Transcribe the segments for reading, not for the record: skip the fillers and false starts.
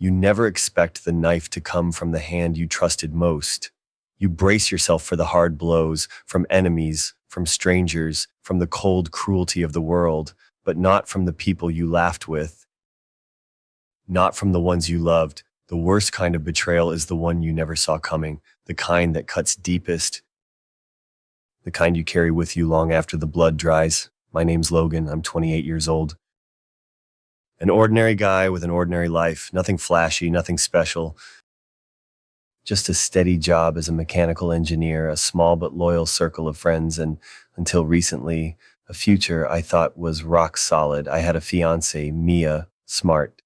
You never expect the knife to come from the hand you trusted most. You brace yourself for the hard blows from enemies, from strangers, from the cold cruelty of the world, but not from the people you laughed with, not from the ones you loved. The worst kind of betrayal is the one you never saw coming, the kind that cuts deepest, the kind you carry with you long after the blood dries. My name's Logan. I'm 28 years old. An ordinary guy with an ordinary life, nothing flashy, nothing special. Just a steady job as a mechanical engineer, a small but loyal circle of friends, and until recently, a future I thought was rock solid. I had a fiancée, Mia, smart,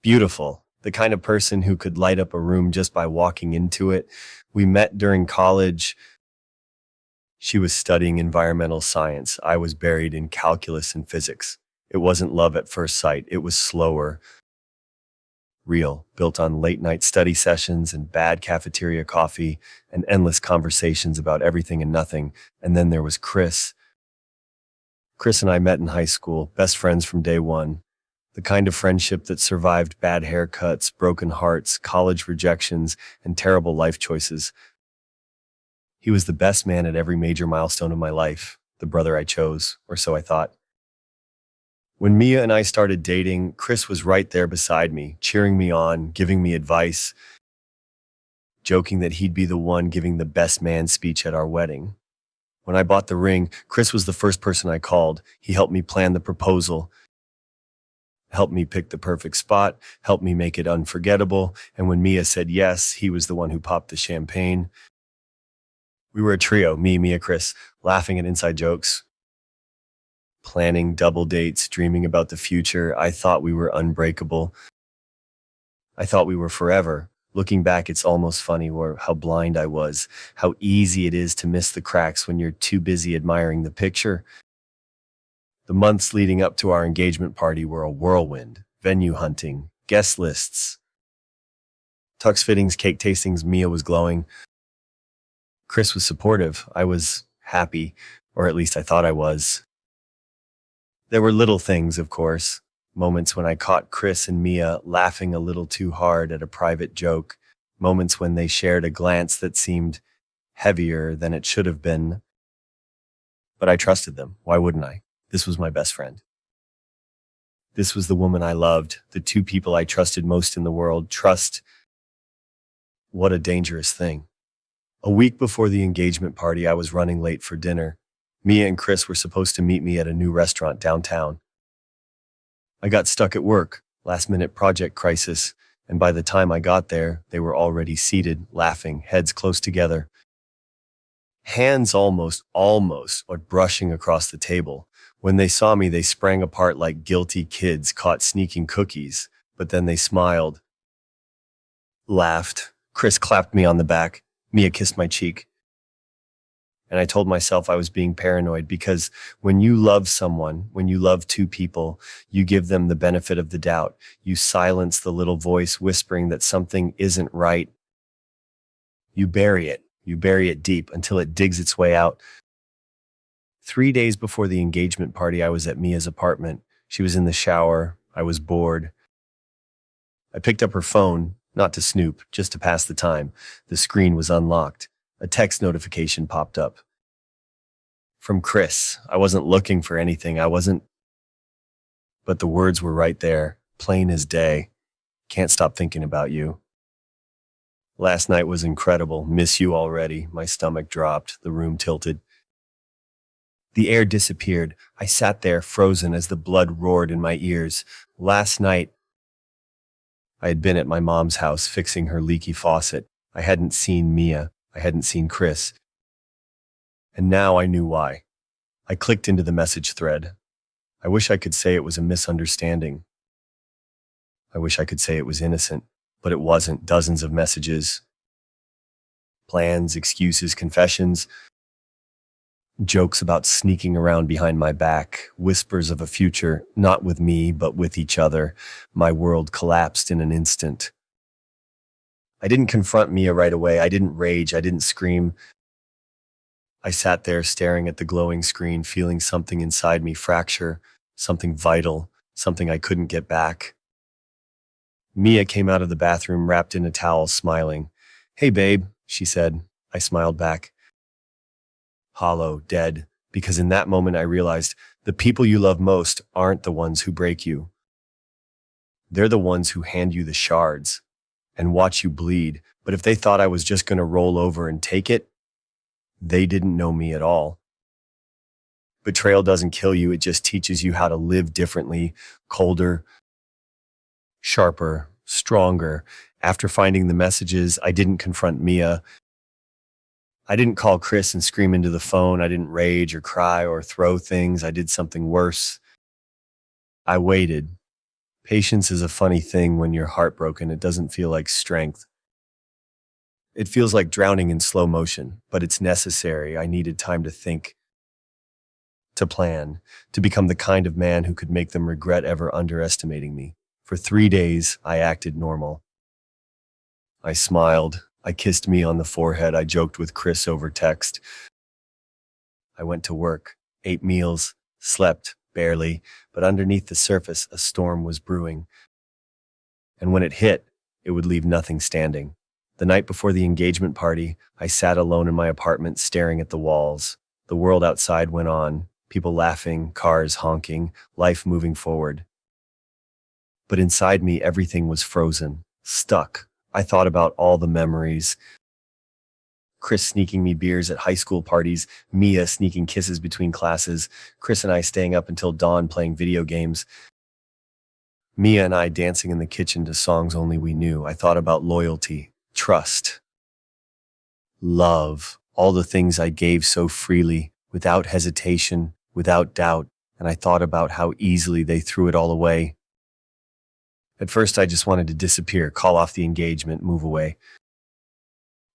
beautiful, the kind of person who could light up a room just by walking into it. We met during college. She was studying environmental science. I was buried in calculus and physics. It wasn't love at first sight. It was slower, real, built on late-night study sessions and bad cafeteria coffee and endless conversations about everything and nothing. And then there was Chris. Chris and I met in high school, best friends from day one. The kind of friendship that survived bad haircuts, broken hearts, college rejections, and terrible life choices. He was the best man at every major milestone of my life, the brother I chose, or so I thought. When Mia and I started dating, Chris was right there beside me, cheering me on, giving me advice, joking that he'd be the one giving the best man speech at our wedding. When I bought the ring, Chris was the first person I called. He helped me plan the proposal, helped me pick the perfect spot, helped me make it unforgettable, and when Mia said yes, he was the one who popped the champagne. We were a trio, me, Mia, Chris, laughing at inside jokes, planning double dates, dreaming about the future. I thought we were unbreakable. I thought we were forever. Looking back, it's almost funny how blind I was, how easy it is to miss the cracks when you're too busy admiring the picture. The months leading up to our engagement party were a whirlwind. Venue hunting, guest lists, tux fittings, cake tastings. Mia was glowing. Chris was supportive. I was happy, or at least I thought I was. There were little things, of course, moments when I caught Chris and Mia laughing a little too hard at a private joke, moments when they shared a glance that seemed heavier than it should have been. But I trusted them. Why wouldn't I? This was my best friend. This was the woman I loved, the two people I trusted most in the world. Trust, what a dangerous thing. A week before the engagement party, I was running late for dinner. Mia and Chris were supposed to meet me at a new restaurant downtown. I got stuck at work, last-minute project crisis, and by the time I got there, they were already seated, laughing, heads close together. Hands almost, like brushing across the table. When they saw me, they sprang apart like guilty kids caught sneaking cookies, but then they smiled, laughed. Chris clapped me on the back. Mia kissed my cheek. And I told myself I was being paranoid because when you love someone, when you love two people, you give them the benefit of the doubt. You silence the little voice whispering that something isn't right. You bury it. You bury it deep until it digs its way out. 3 days before the engagement party, I was at Mia's apartment. She was in the shower. I was bored. I picked up her phone, not to snoop, just to pass the time. The screen was unlocked. A text notification popped up. From Chris. I wasn't looking for anything. But the words were right there, plain as day. Can't stop thinking about you. Last night was incredible. Miss you already. My stomach dropped. The room tilted. The air disappeared. I sat there, frozen as the blood roared in my ears. Last night, I had been at my mom's house fixing her leaky faucet. I hadn't seen Mia. I hadn't seen Chris. And now I knew why. I clicked into the message thread. I wish I could say it was a misunderstanding. I wish I could say it was innocent, but it wasn't. Dozens of messages, plans, excuses, confessions, jokes about sneaking around behind my back, whispers of a future, not with me, but with each other. My world collapsed in an instant. I didn't confront Mia right away. I didn't rage. I didn't scream. I sat there staring at the glowing screen, feeling something inside me fracture, something vital, something I couldn't get back. Mia came out of the bathroom wrapped in a towel, smiling. "Hey, babe," she said. I smiled back. Hollow, dead, because in that moment I realized the people you love most aren't the ones who break you. They're the ones who hand you the shards and watch you bleed. But if they thought I was just going to roll over and take it, they didn't know me at all. Betrayal doesn't kill you, it just teaches you how to live differently, colder, sharper, stronger. After finding the messages, I didn't confront Mia. I didn't call Chris and scream into the phone. I didn't rage or cry or throw things. I did something worse. I waited. Patience is a funny thing when you're heartbroken. It doesn't feel like strength. It feels like drowning in slow motion, but it's necessary. I needed time to think, to plan, to become the kind of man who could make them regret ever underestimating me. For 3 days, I acted normal. I smiled. I kissed me on the forehead. I joked with Chris over text. I went to work, ate meals, slept, barely, but underneath the surface, a storm was brewing. And when it hit, it would leave nothing standing. The night before the engagement party, I sat alone in my apartment staring at the walls. The world outside went on, people laughing, cars honking, life moving forward. But inside me, everything was frozen, stuck. I thought about all the memories. Chris sneaking me beers at high school parties, Mia sneaking kisses between classes, Chris and I staying up until dawn playing video games, Mia and I dancing in the kitchen to songs only we knew. I thought about loyalty, trust, love, all the things I gave so freely, without hesitation, without doubt, and I thought about how easily they threw it all away. At first, I just wanted to disappear, call off the engagement, move away,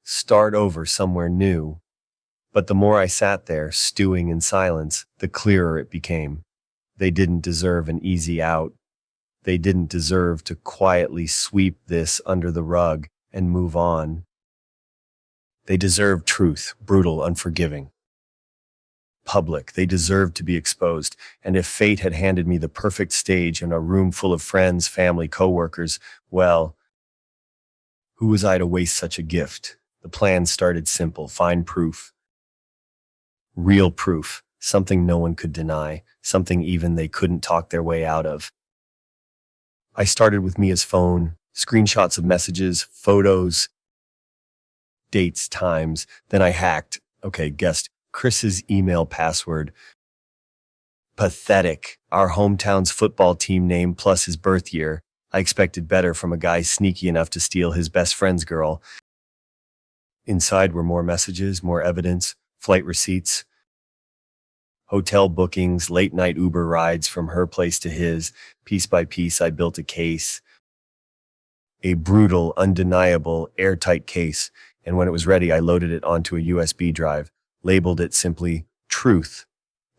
start over somewhere new. But the more I sat there, stewing in silence, the clearer it became. They didn't deserve an easy out. They didn't deserve to quietly sweep this under the rug and move on. They deserved truth, brutal, unforgiving, public. They deserved to be exposed. And if fate had handed me the perfect stage in a room full of friends, family, coworkers, well, who was I to waste such a gift? The plan started simple: find proof. Real proof. Something no one could deny. Something even they couldn't talk their way out of. I started with Mia's phone, screenshots of messages, photos, dates, times. Then I hacked, guessed, Chris's email password. Pathetic. Our hometown's football team name plus his birth year. I expected better from a guy sneaky enough to steal his best friend's girl. Inside were more messages, more evidence, flight receipts, hotel bookings, late-night Uber rides from her place to his. Piece by piece, I built a case. A brutal, undeniable, airtight case. And when it was ready, I loaded it onto a USB drive, labeled it simply Truth.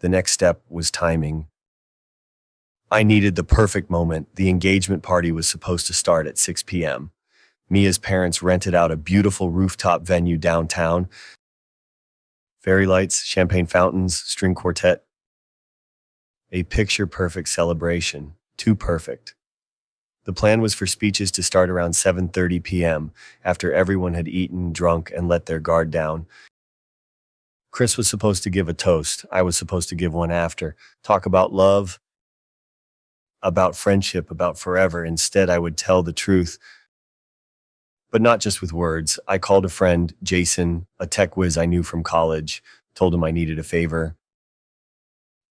The next step was timing. I needed the perfect moment. The engagement party was supposed to start at 6 p.m. Mia's parents rented out a beautiful rooftop venue downtown. Fairy lights, champagne fountains, string quartet. A picture-perfect celebration. Too perfect. The plan was for speeches to start around 7:30 p.m. after everyone had eaten, drunk, and let their guard down. Chris was supposed to give a toast. I was supposed to give one after. Talk about love, about friendship, about forever. Instead, I would tell the truth. But not just with words. I called a friend, Jason, a tech whiz I knew from college, told him I needed a favor.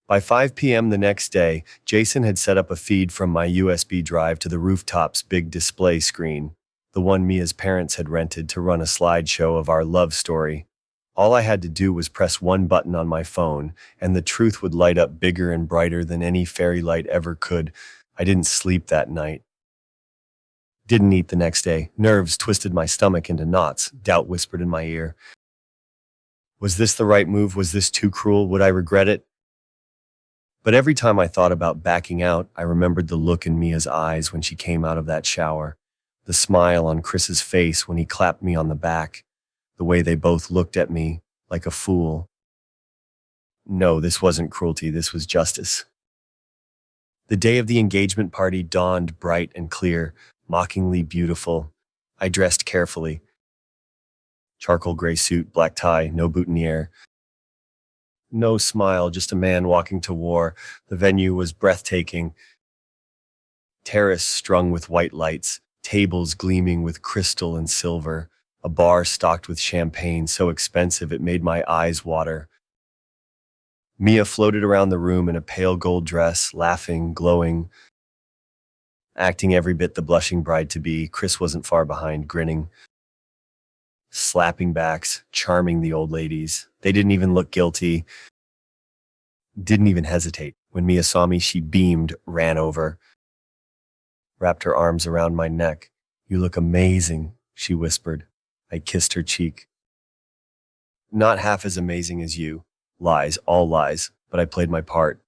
By 5 p.m. the next day, Jason had set up a feed from my USB drive to the rooftop's big display screen, the one Mia's parents had rented to run a slideshow of our love story. All I had to do was press one button on my phone, and the truth would light up bigger and brighter than any fairy light ever could. I didn't sleep that night. Didn't eat the next day. Nerves twisted my stomach into knots. Doubt whispered in my ear. Was this the right move? Was this too cruel? Would I regret it? But every time I thought about backing out, I remembered the look in Mia's eyes when she came out of that shower, the smile on Chris's face when he clapped me on the back, the way they both looked at me like a fool. No, this wasn't cruelty. This was justice. The day of the engagement party dawned bright and clear. mockingly beautiful. I dressed carefully. Charcoal gray suit, black tie, no boutonniere. No smile, just a man walking to war. The venue was breathtaking. Terrace strung with white lights, tables gleaming with crystal and silver, a bar stocked with champagne so expensive it made my eyes water. Mia floated around the room in a pale gold dress, laughing, glowing, acting every bit the blushing bride-to-be. Chris wasn't far behind, grinning, slapping backs, charming the old ladies. They didn't even look guilty, didn't even hesitate. When Mia saw me, she beamed, ran over, wrapped her arms around my neck. "You look amazing," she whispered. I kissed her cheek. "Not half as amazing as you." Lies, all lies, but I played my part.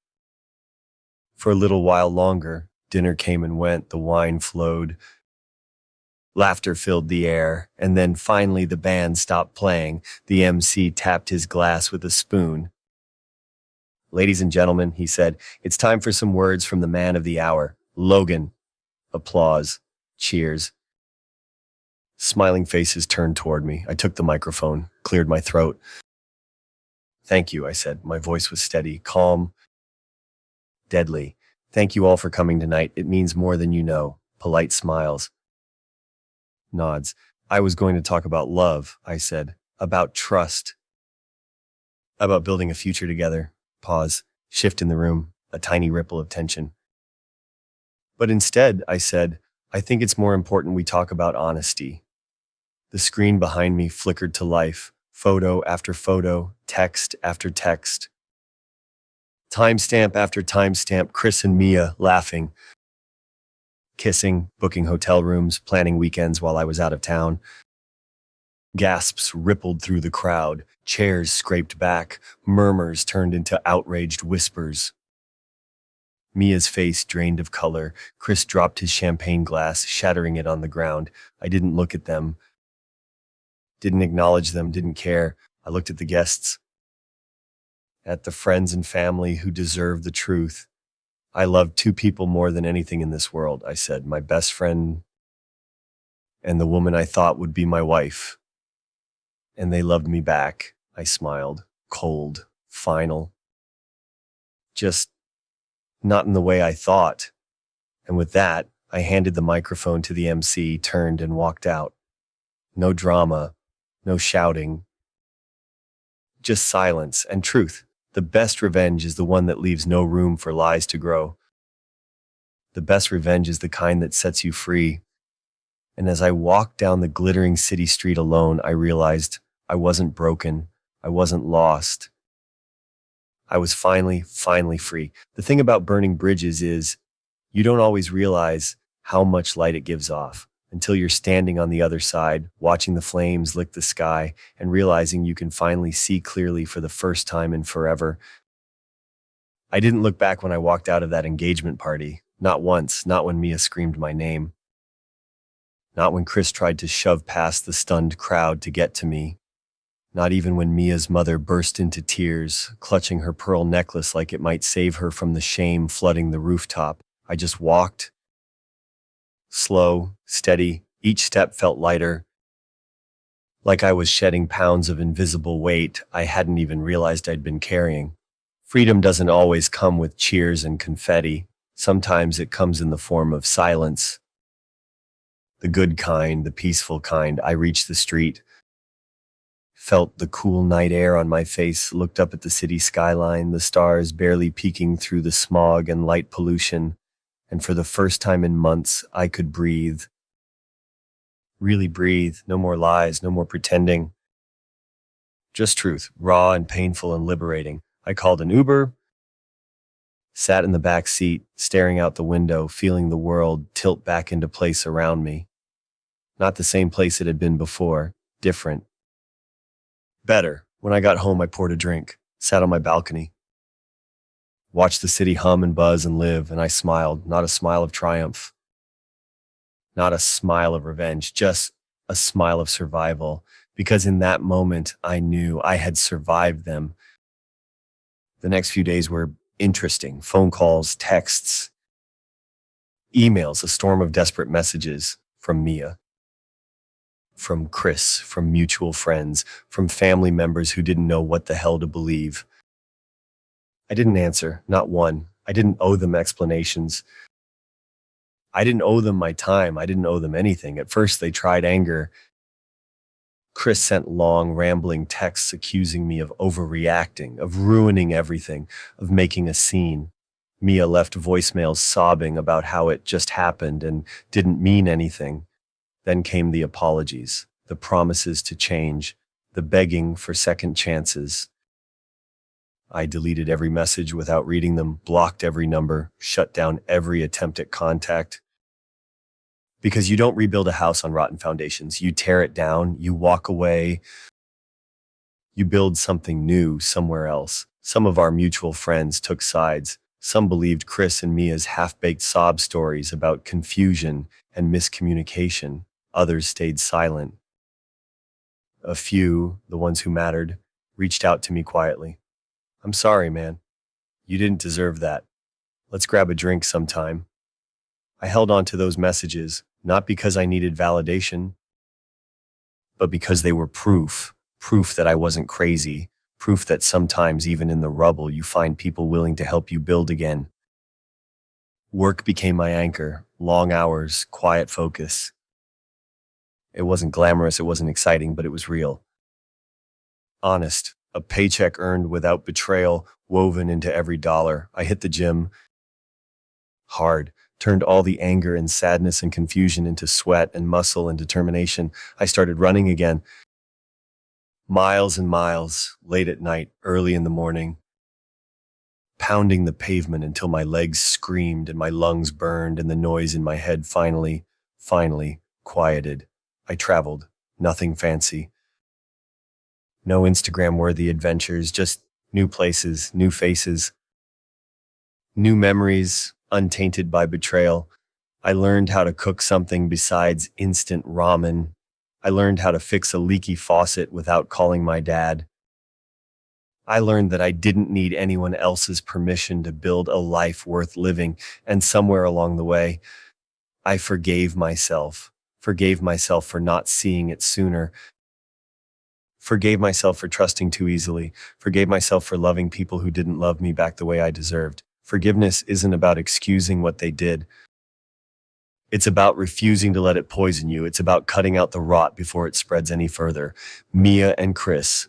For a little while longer, dinner came and went, the wine flowed, laughter filled the air, and then finally the band stopped playing. The MC tapped his glass with a spoon. "Ladies and gentlemen," he said, "it's time for some words from the man of the hour, Logan." Applause. Cheers. Smiling faces turned toward me. I took the microphone, cleared my throat. "Thank you," I said. My voice was steady, calm, deadly. "Thank you all for coming tonight. It means more than you know." Polite smiles. Nods. "I was going to talk about love," I said. "About trust. About building a future together." Pause. Shift in the room. A tiny ripple of tension. "But instead," I said, "I think it's more important we talk about honesty." The screen behind me flickered to life. Photo after photo, text after text. Timestamp after timestamp, Chris and Mia laughing, kissing, booking hotel rooms, planning weekends while I was out of town. Gasps rippled through the crowd, chairs scraped back, murmurs turned into outraged whispers. Mia's face drained of color. Chris dropped his champagne glass, shattering it on the ground. I didn't look at them, didn't acknowledge them, didn't care. I looked at the guests, at the friends and family who deserve the truth. "I love two people more than anything in this world," I said, "my best friend and the woman I thought would be my wife. And they loved me back." I smiled, cold, final. Just not in the way I thought. And with that, I handed the microphone to the MC, turned and walked out. No drama, no shouting, just silence and truth. The best revenge is the one that leaves no room for lies to grow. The best revenge is the kind that sets you free. And as I walked down the glittering city street alone, I realized I wasn't broken. I wasn't lost. I was finally free. The thing about burning bridges is you don't always realize how much light it gives off until you're standing on the other side, watching the flames lick the sky and realizing you can finally see clearly for the first time in forever. I didn't look back when I walked out of that engagement party. Not once, not when Mia screamed my name. Not when Chris tried to shove past the stunned crowd to get to me. Not even when Mia's mother burst into tears, clutching her pearl necklace like it might save her from the shame flooding the rooftop. I just walked. Slow, steady, each step felt lighter. Like I was shedding pounds of invisible weight I hadn't even realized I'd been carrying. Freedom doesn't always come with cheers and confetti. Sometimes it comes in the form of silence. The good kind, the peaceful kind. I reached the street, felt the cool night air on my face, looked up at the city skyline, the stars barely peeking through the smog and light pollution, and for the first time in months, I could breathe. Really breathe. No more lies, no more pretending. Just truth, raw and painful and liberating. I called an Uber, sat in the back seat, staring out the window, feeling the world tilt back into place around me. Not the same place it had been before, different. Better. When I got home, I poured a drink, sat on my balcony, watched the city hum and buzz and live, and I smiled, not a smile of triumph, not a smile of revenge, just a smile of survival, because in that moment, I knew I had survived them. The next few days were interesting. Phone calls, texts, Emails, a storm of desperate messages from Mia, from Chris, from mutual friends, from family members who didn't know what the hell to believe. I didn't answer, not one. I didn't owe them explanations. I didn't owe them my time. I didn't owe them anything. At first, they tried anger. Chris sent long, rambling texts accusing me of overreacting, of ruining everything, of making a scene. Mia left voicemails sobbing about how it just happened and didn't mean anything. Then came the apologies, the promises to change, the begging for second chances. I deleted every message without reading them, blocked every number, shut down every attempt at contact. Because you don't rebuild a house on rotten foundations. You tear it down, you walk away, you build something new somewhere else. Some of our mutual friends took sides. Some believed Chris and Mia's half-baked sob stories about confusion and miscommunication. Others stayed silent. A few, the ones who mattered, reached out to me quietly. "I'm sorry, man. You didn't deserve that. Let's grab a drink sometime." I held on to those messages, not because I needed validation, but because they were proof that I wasn't crazy, proof that sometimes even in the rubble you find people willing to help you build again. Work became my anchor, long hours, quiet focus. It wasn't glamorous, it wasn't exciting, but it was real. Honest, a paycheck earned without betrayal, woven into every dollar. I hit the gym hard, turned all the anger and sadness and confusion into sweat and muscle and determination. I started running again. Miles and miles, late at night, early in the morning, pounding the pavement until my legs screamed and my lungs burned and the noise in my head finally quieted. I traveled, nothing fancy. No Instagram-worthy adventures, just new places, new faces, new memories, untainted by betrayal. I learned how to cook something besides instant ramen. I learned how to fix a leaky faucet without calling my dad. I learned that I didn't need anyone else's permission to build a life worth living, and somewhere along the way, I forgave myself for not seeing it sooner, forgave myself for trusting too easily, forgave myself for loving people who didn't love me back the way I deserved. Forgiveness isn't about excusing what they did. It's about refusing to let it poison you. It's about cutting out the rot before it spreads any further. Mia and Chris.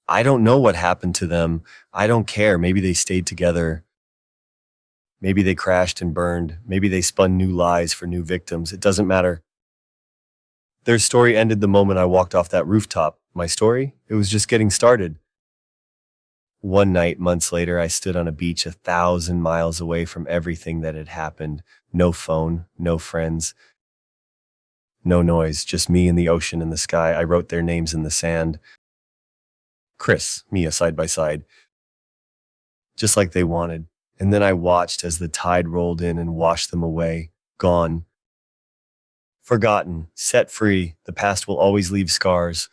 I don't know what happened to them. I don't care. Maybe they stayed together. Maybe they crashed and burned. Maybe they spun new lies for new victims. It doesn't matter. Their story ended the moment I walked off that rooftop. My story? It was just getting started. One night, months later, I stood on a beach 1,000 miles away from everything that had happened. No phone, no friends, no noise, just me and the ocean and the sky. I wrote their names in the sand. Chris, Mia, side by side, just like they wanted. And then I watched as the tide rolled in and washed them away. Gone. Forgotten. Set free. The past will always leave scars.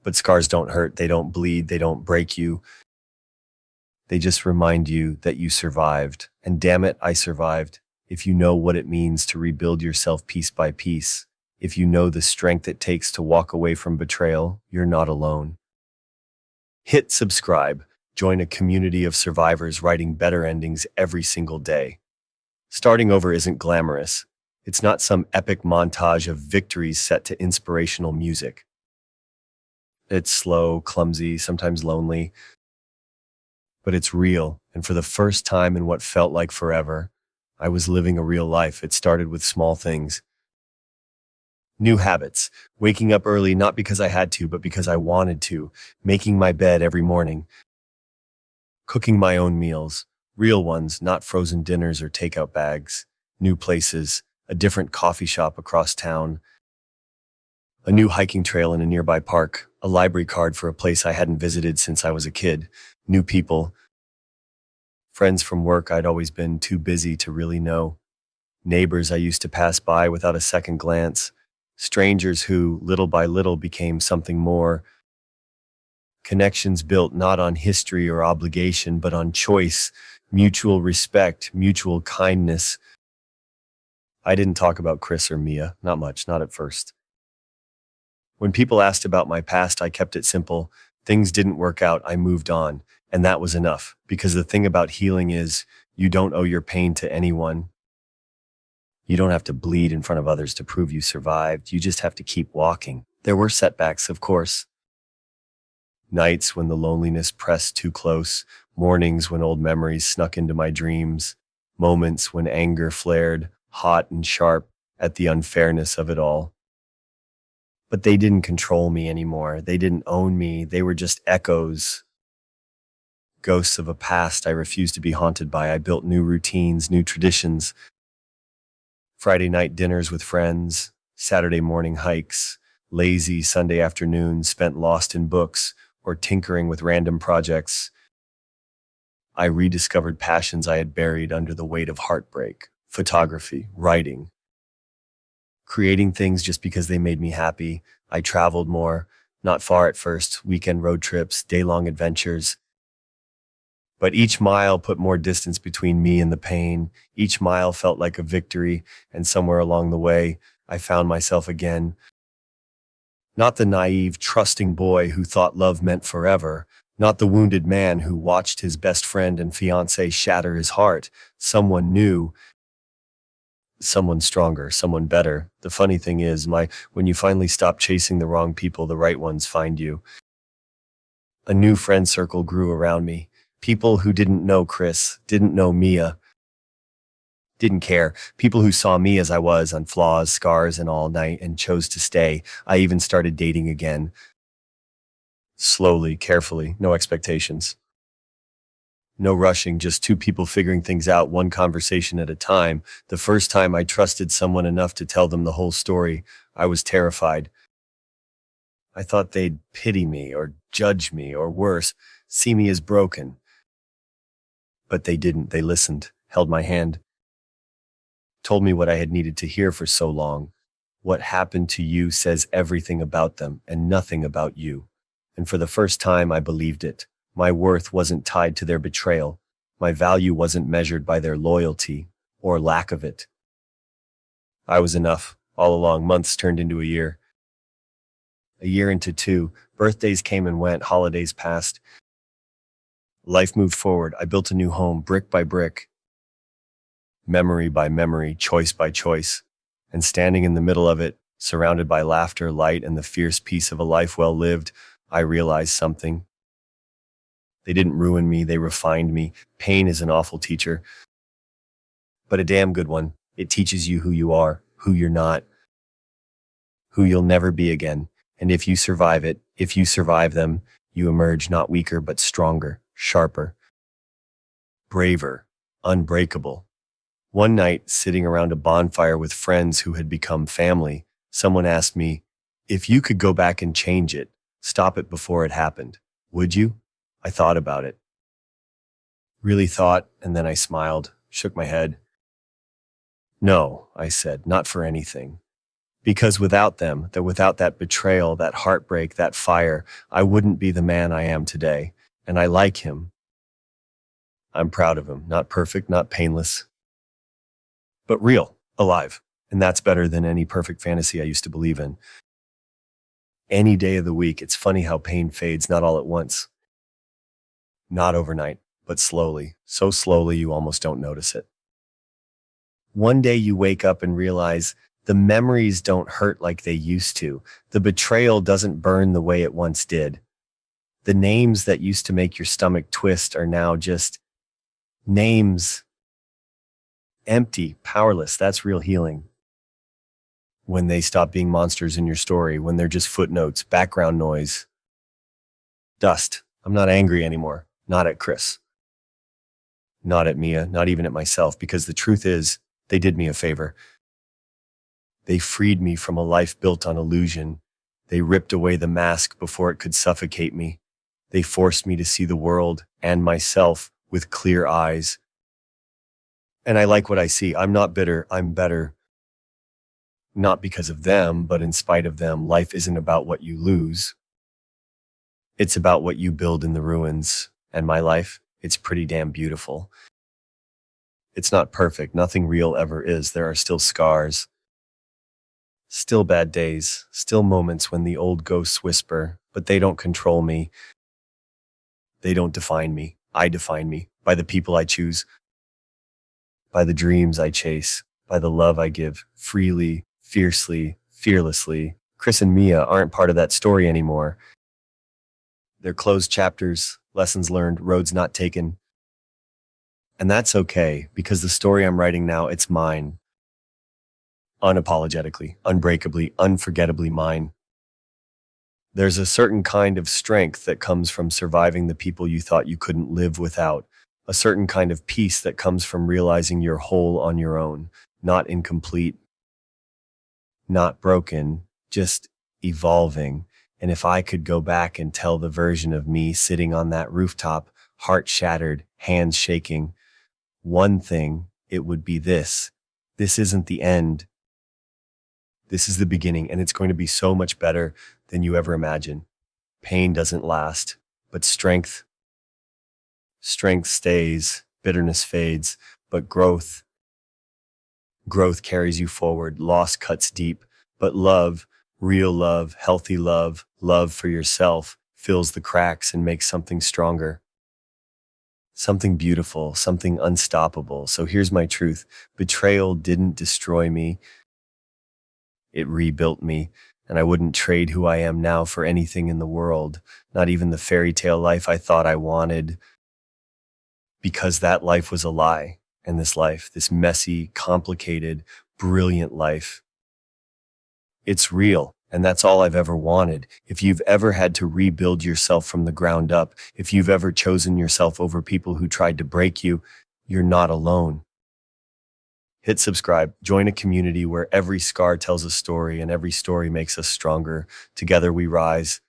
But scars don't hurt. They don't bleed. They don't break you. They just remind you that you survived. And damn it, I survived. If you know what it means to rebuild yourself piece by piece, if you know the strength it takes to walk away from betrayal, you're not alone. Hit subscribe. Join a community of survivors writing better endings every single day. Starting over isn't glamorous. It's not some epic montage of victories set to inspirational music. It's slow, clumsy, sometimes lonely, but it's real. And for the first time in what felt like forever, I was living a real life. It started with small things. New habits. Waking up early, not because I had to, but because I wanted to. Making my bed every morning. Cooking my own meals. Real ones, not frozen dinners or takeout bags. New places. A different coffee shop across town. A new hiking trail in a nearby park. A library card for a place I hadn't visited since I was a kid. New people. Friends from work I'd always been too busy to really know. Neighbors I used to pass by without a second glance. Strangers who, little by little, became something more. Connections built not on history or obligation, but on choice. mutual respect, mutual kindness. I didn't talk about Chris or Mia, not much, not at first. When people asked about my past, I kept it simple. Things didn't work out, I moved on, and that was enough. Because the thing about healing is you don't owe your pain to anyone. You don't have to bleed in front of others to prove you survived. You just have to keep walking. There were setbacks, of course. Nights when the loneliness pressed too close, mornings when old memories snuck into my dreams, moments when anger flared, hot and sharp at the unfairness of it all. But they didn't control me anymore. They didn't own me. They were just echoes, ghosts of a past I refused to be haunted by. I built new routines, new traditions, Friday night dinners with friends, Saturday morning hikes, lazy Sunday afternoons spent lost in books or tinkering with random projects. I rediscovered passions I had buried under the weight of heartbreak, photography, writing, creating things just because they made me happy. I traveled more, not far at first, weekend road trips, day-long adventures. But each mile put more distance between me and the pain. Each mile felt like a victory, and somewhere along the way, I found myself again. Not the naive, trusting boy who thought love meant forever. Not the wounded man who watched his best friend and fiancée shatter his heart. Someone new, someone stronger, someone better. The funny thing is, when you finally stop chasing the wrong people, the right ones find you. A new friend circle grew around me. People who didn't know Chris, didn't know Mia, didn't care. People who saw me as I was, on flaws, scars, and all night, and chose to stay. I even started dating again. Slowly, carefully, no expectations. No rushing, just two people figuring things out, one conversation at a time. The first time I trusted someone enough to tell them the whole story, I was terrified. I thought they'd pity me or judge me or worse, see me as broken. But they didn't. They listened, held my hand, told me what I had needed to hear for so long. What happened to you says everything about them and nothing about you. And for the first time, I believed it. My worth wasn't tied to their betrayal. My value wasn't measured by their loyalty or lack of it. I was enough. All along, months turned into a year. A year into two. Birthdays came and went. Holidays passed. Life moved forward. I built a new home, brick by brick, memory by memory, choice by choice. And standing in the middle of it, surrounded by laughter, light, and the fierce peace of a life well lived, I realized something. They didn't ruin me, they refined me. Pain is an awful teacher, but a damn good one. It teaches you who you are, who you're not, who you'll never be again. And if you survive it, if you survive them, you emerge not weaker, but stronger, sharper, braver, unbreakable. One night, sitting around a bonfire with friends who had become family, someone asked me, if you could go back and change it, stop it before it happened, would you? I thought about it. Really thought, and then I smiled, shook my head. No, I said, not for anything. Because without them, without that betrayal, that heartbreak, that fire, I wouldn't be the man I am today. And I like him. I'm proud of him. Not perfect, not painless, but real, alive. And that's better than any perfect fantasy I used to believe in. Any day of the week, it's funny how pain fades, not all at once. Not overnight, but slowly. So slowly you almost don't notice it. One day you wake up and realize the memories don't hurt like they used to. The betrayal doesn't burn the way it once did. The names that used to make your stomach twist are now just names. Empty, powerless. That's real healing. When they stop being monsters in your story, when they're just footnotes, background noise, dust. I'm not angry anymore. Not at Chris. Not at Mia, not even at myself, because the truth is, they did me a favor. They freed me from a life built on illusion. They ripped away the mask before it could suffocate me. They forced me to see the world and myself with clear eyes. And I like what I see. I'm not bitter, I'm better. Not because of them, but in spite of them. Life isn't about what you lose. It's about what you build in the ruins. And my life, it's pretty damn beautiful. It's not perfect. Nothing real ever is. There are still scars, still bad days, still moments when the old ghosts whisper, but they don't control me. They don't define me. I define me by the people I choose, by the dreams I chase, by the love I give freely, fiercely, fearlessly. Chris and Mia aren't part of that story anymore. They're closed chapters, lessons learned, roads not taken. And that's okay, because the story I'm writing now, it's mine. Unapologetically, unbreakably, unforgettably mine. There's a certain kind of strength that comes from surviving the people you thought you couldn't live without. A certain kind of peace that comes from realizing you're whole on your own, not incomplete, not broken, just evolving. And if I could go back and tell the version of me sitting on that rooftop, heart shattered, hands shaking, one thing, it would be this. This isn't the end. This is the beginning, and it's going to be so much better than you ever imagine. Pain doesn't last, but strength stays, bitterness fades, but growth carries you forward. Loss cuts deep, but love, real love, healthy love, love for yourself, fills the cracks and makes something stronger. Something beautiful, something unstoppable. So here's my truth. Betrayal didn't destroy me. It rebuilt me, and I wouldn't trade who I am now for anything in the world, not even the fairy tale life I thought I wanted, because that life was a lie. And this life, this messy, complicated, brilliant life, it's real. And that's all I've ever wanted. If you've ever had to rebuild yourself from the ground up, if you've ever chosen yourself over people who tried to break you, you're not alone. Hit subscribe, join a community where every scar tells a story and every story makes us stronger. Together we rise.